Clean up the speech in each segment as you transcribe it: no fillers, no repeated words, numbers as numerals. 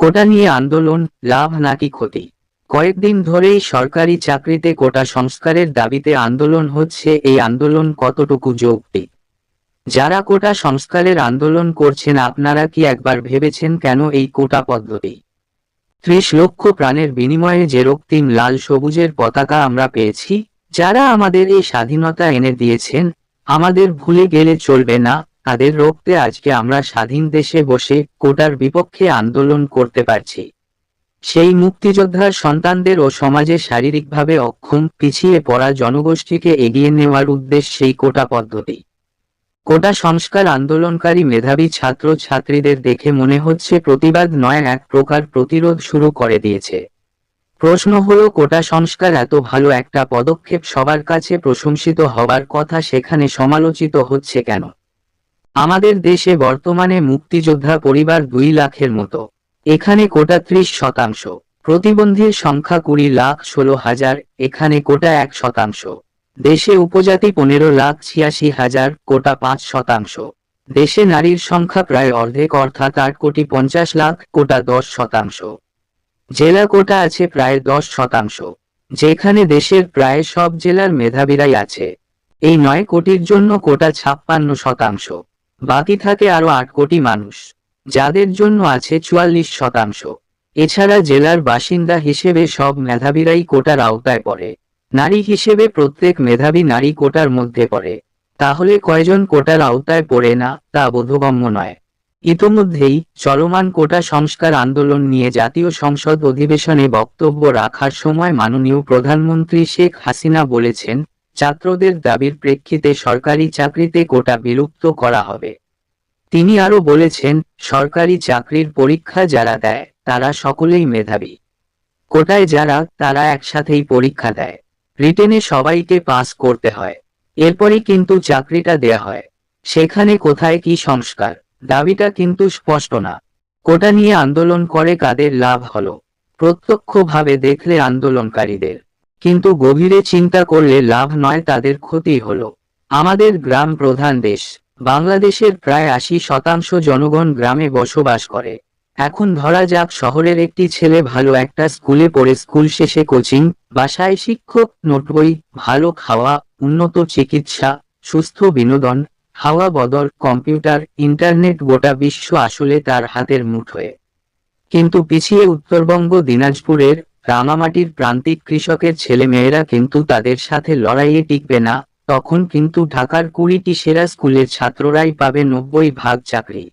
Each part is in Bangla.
কোটা নিয়ে আন্দোলন, লাভ নাকি ক্ষতি? কয়েকদিন ধরেই সরকারি চাকরিতে কোটা সংস্কারের দাবিতে আন্দোলন হচ্ছে। এই আন্দোলন কতটুকু যৌক্তিক? যারা কোটা সংস্কারের আন্দোলন করছেন, আপনারা কি একবার ভেবেছেন কেন এই কোটা পদ্ধতি? ৩০ লক্ষ প্রাণের বিনিময়ে যে রক্তিম লাল সবুজের পতাকা আমরা পেয়েছি, যারা আমাদের এই স্বাধীনতা এনে দিয়েছেন, আমাদের ভুলে গেলে চলবে না। তাদের রক্তে আজকে আমরা স্বাধীন দেশে বসে কোটার বিপক্ষে আন্দোলন করতে পারছি। সেই মুক্তিযোদ্ধার সন্তানদের ও সমাজে শারীরিকভাবে অক্ষম, পিছিয়ে পড়া জনগোষ্ঠীকে এগিয়ে নেওয়ার উদ্দেশ্যেই কোটা পদ্ধতি। কোটা সংস্কার আন্দোলনকারী মেধাবী ছাত্র ছাত্রীদের দেখে মনে হচ্ছে প্রতিবাদ নয়, এক প্রকার প্রতিরোধ শুরু করে দিয়েছে। প্রশ্ন হলো, কোটা সংস্কার এত ভালো একটা পদক্ষেপ, সবার কাছে প্রশংসিত হবার কথা, সেখানে সমালোচিত হচ্ছে কেন? আমাদের দেশে বর্তমানে মুক্তিযোদ্ধা পরিবার 2 লাখের মতো। এখানে কোটা 30%, প্রতিবন্ধীর সংখ্যা 20,16,000, এখানে কোটা 1%। দেশে উপজাতি 15,86,000, কোটা 5%। দেশে নারীর সংখ্যা প্রায় অর্ধেক, অর্থাৎ 8,50,00,000, কোটা 10%। জেলা কোটা আছে প্রায় 10%, যেখানে দেশের প্রায় সব জেলার মেধাবীরাই আছে। এই 9 কোটির জন্য কোটা 56%। বাকি থাকে আরো 8 কোটি মানুষ, যাদের জন্য আছে 44%। এছাড়া জেলার বাসিন্দা হিসেবে সব মেধাবীরাই কোটার আওতায় পড়ে। নারী হিসেবে প্রত্যেক মেধাবী নারী কোটার মধ্যে পড়ে। তাহলে কয়জন কোটার আওতায় পড়ে না, তা বোধগম্য নয়। ইতোমধ্যেই চলমান কোটা সংস্কার আন্দোলন নিয়ে জাতীয় সংসদ অধিবেশনে বক্তব্য রাখার সময় মাননীয় প্রধানমন্ত্রী শেখ হাসিনা বলেছেন, ছাত্রদের দাবির প্রেক্ষিতে সরকারি চাকরিতে কোটা বিলুপ্ত করা হবে। তিনি আরও বলেছেন, সরকারি চাকরির পরীক্ষা যারা দেয় তারা সকলেই মেধাবী। কোটায় যারা, তারা একসাথেই পরীক্ষা দেয়। রিটেনে সবাইকে পাস করতে হয়, এরপরই কিন্তু চাকরিটা দেয়া হয়। সেখানে কোথায় কি সংস্কার? দাবিটা কিন্তু স্পষ্ট না। কোটা নিয়ে আন্দোলন করে কাদের লাভ হলো? প্রত্যক্ষভাবে দেখলে আন্দোলনকারীদের, কিন্তু গভীরে চিন্তা করলে লাভ নয়, তাদের ক্ষতি হলো। আমাদের গ্রাম প্রধান দেশ। বাংলাদেশের প্রায় 80% জনগণ গ্রামে বসবাস করে। এখন ধরা যাক শহরের একটি ছেলে ভালো একটা স্কুলে পড়ে, স্কুল শেষে কোচিং, বাসায় শিক্ষক, নোটবই, ভালো খাওয়া, উন্নত চিকিৎসা, সুস্থ বিনোদন, হাওয়া বদল, কম্পিউটার, ইন্টারনেট, গোটা বিশ্ব আসলে তার হাতের মুঠোয়। কিন্তু পিছিয়ে উত্তরবঙ্গ, দিনাজপুরের রাঙামাটির প্রান্তিক কৃষকের ছেলে মেয়েরা কিন্তু তাদের সাথে লড়াইয়ে টিকবে না। তখন কিন্তু ঢাকার 20টি সেরা স্কুলের ছাত্ররাই পাবে 90% চাকরি।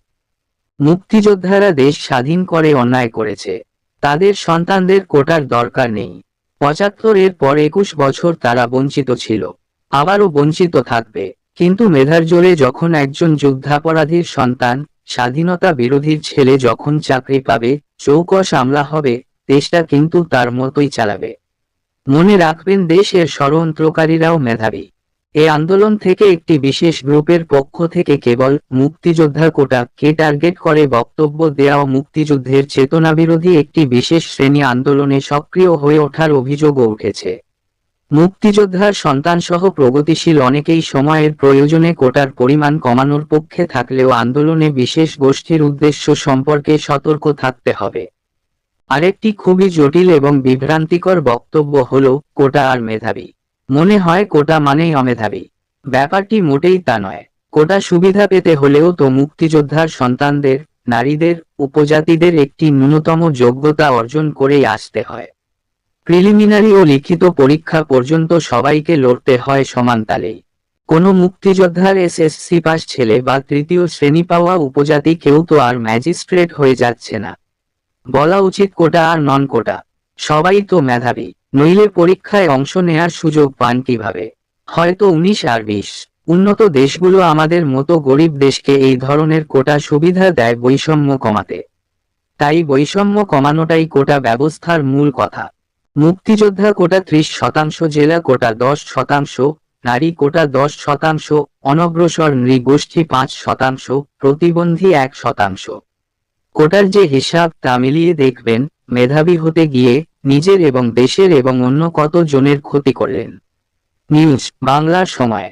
মুক্তিযোদ্ধারা দেশ স্বাধীন করে অন্যায় করেছে, তাদের সন্তানদের কোটার দরকার নেই। 75-এর পর 21 বছর তারা বঞ্চিত ছিল, আবারও বঞ্চিত থাকবে। কিন্তু মেধার জোরে যখন একজন যুদ্ধাপরাধীর সন্তান, স্বাধীনতা বিরোধীর ছেলে যখন চাকরি পাবে, চৌকস আমলা হবে, দেশটা কিন্তু তার মতোই চালাবে। মনে রাখবেন, দেশের ষড়যন্ত্রকারীরাও মেধাবী। এই আন্দোলন থেকে একটি বিশেষ গ্রুপের পক্ষ থেকে কেবল মুক্তিযোদ্ধা কোটাকে টার্গেট করে বক্তব্য দেওয়া ও মুক্তিযুদ্ধের চেতনাবিরোধী একটি বিশেষ শ্রেণী আন্দোলনে সক্রিয় হয়ে ওঠার অভিযোগও উঠেছে। মুক্তিযোদ্ধার সন্তানসহ প্রগতিশীল অনেকেই সময়ের প্রয়োজনে কোটার পরিমাণ কমানোর পক্ষে থাকলেও আন্দোলনে বিশেষ গোষ্ঠীর উদ্দেশ্য সম্পর্কে সতর্ক থাকতে হবে। আরেকটি খুবই জটিল এবং বিভ্রান্তিকর বক্তব্য হলো, কোটা আর মেধাবী। মনে হয় কোটা মানেই অমেধাবী। ব্যাপারটি মোটেই তা নয়। কোটা সুবিধা পেতে হলেও তো মুক্তিযোদ্ধার সন্তানদের, নারীদের, উপজাতিদের একটি ন্যূনতম যোগ্যতা অর্জন করেই আসতে হয়। প্রিলিমিনারি ও লিখিত পরীক্ষা পর্যন্ত সবাইকে লড়তে হয় সমান তালেই। কোনো মুক্তিযোদ্ধার এসএসসি পাস ছেলে বা তৃতীয় শ্রেণী পাওয়া উপজাতি কেউ তো আর ম্যাজিস্ট্রেট হয়ে যাচ্ছে না। বলা উচিত কোটা আর নন কোটা, সবাই তো মেধাবী, নইলে পরীক্ষায় অংশ নেয়ার সুযোগ পান কিভাবে? হয়তো 19 আর 20। উন্নত দেশগুলো আমাদের মতো গরিব দেশকে এই ধরনের কোটা সুবিধা দেয় বৈষম্য কমাতে। তাই বৈষম্য কমানোটাই কোটা ব্যবস্থার মূল কথা। মুক্তিযোদ্ধা কোটা 30%, জেলা কোটা 10%, নারী কোটা 10%, অনগ্রসর নৃগোষ্ঠী 5%, প্রতিবন্ধী 1%। কোটার যে হিসাব, তা মিলিয়ে দেখবেন, মেধাবী হতে গিয়ে নিজের এবং দেশের এবং অন্য কত জনের ক্ষতি করলেন। নিউজ বাংলার সময়।